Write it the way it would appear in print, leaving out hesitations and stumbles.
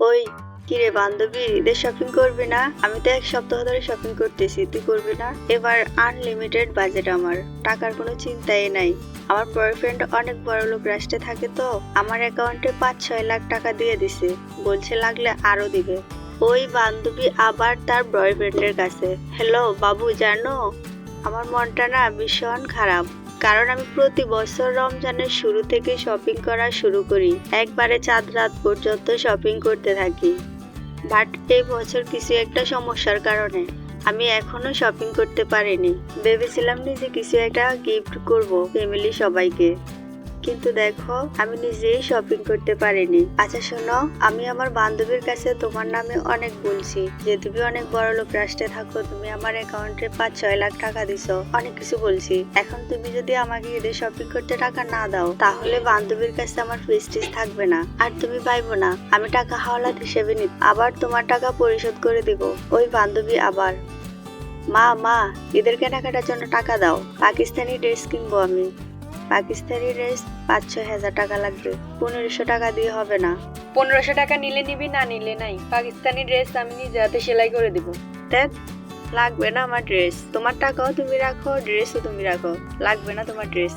ওই, কিরে বান্ধবী, ঈদের শপিং করবি না? আমি তো এক সপ্তাহ ধরে শপিং করতেছি, তুই করবি না? এবার আনলিমিটেড বাজেট, আমার টাকার কোনো চিন্তাই নাই। আমার বয়ফ্রেন্ড অনেক বড়লোক রাষ্ট্রে থাকে, তো আমার অ্যাকাউন্টে 5-6 লাখ টাকা দিয়ে দিছে, বলছে লাগলে আরো দিবে। ওই বান্ধবী আবার তার বয়ফ্রেন্ডের কাছে। হ্যালো বাবু, জানো আমার মনটা না ভীষণ খারাপ, কারণ আমি প্রতি বছর রমজানের শুরু থেকে শপিং করা শুরু করি, একবারে চাঁদ রাত পর্যন্ত শপিং করতে থাকি। বাট এই বছর কিছু একটা সমস্যার কারণে আমি এখনো শপিং করতে পারিনি। ভেবেছিলাম নিজে কিছু একটা গিফট করব ফ্যামিলি সবাইকে, কিন্তু দেখো আমি নিজেই শপিং করতে পারিনি। আচ্ছা শোনো, আমি আমার বান্ধবীর কাছে তোমার নামে অনেক বলছি যে তুমি অনেক বড় লোক রাষ্ট্রে থাকো, তুমি আমার অ্যাকাউন্টে 5-6 লাখ টাকা দিছো, অনেক কিছু বলছি। এখন তুমি যদি আমাকে ঈদের শপিং করতে টাকা না দাও, তাহলে বান্ধবীর কাছে আমার প্রেস্টিজ থাকবে না, আর তুমি পাইবো না। আমি টাকা হাওলাত হিসেবে নিব, আবার তোমার টাকা পরিশোধ করে দিব। ওই বান্ধবী আবার, মা মা, ঈদের কেনাকাটার জন্য টাকা দাও, পাকিস্তানি ড্রেস কিনবো আমি। পাকিস্তানি ড্রেস 5-6 হাজার টাকা লাগবে, 1500 টাকা দিয়ে হবে না? 1500 টাকা নিলে নিবি, না নিলে নাই। পাকিস্তানি ড্রেস আমি নিজে হাতে সেলাই করে দিব। দেখ, লাগবে না আমার ড্রেস, তোমার টাকাও তুমি রাখো, ড্রেসও তুমি রাখো, লাগবে না তোমার ড্রেস।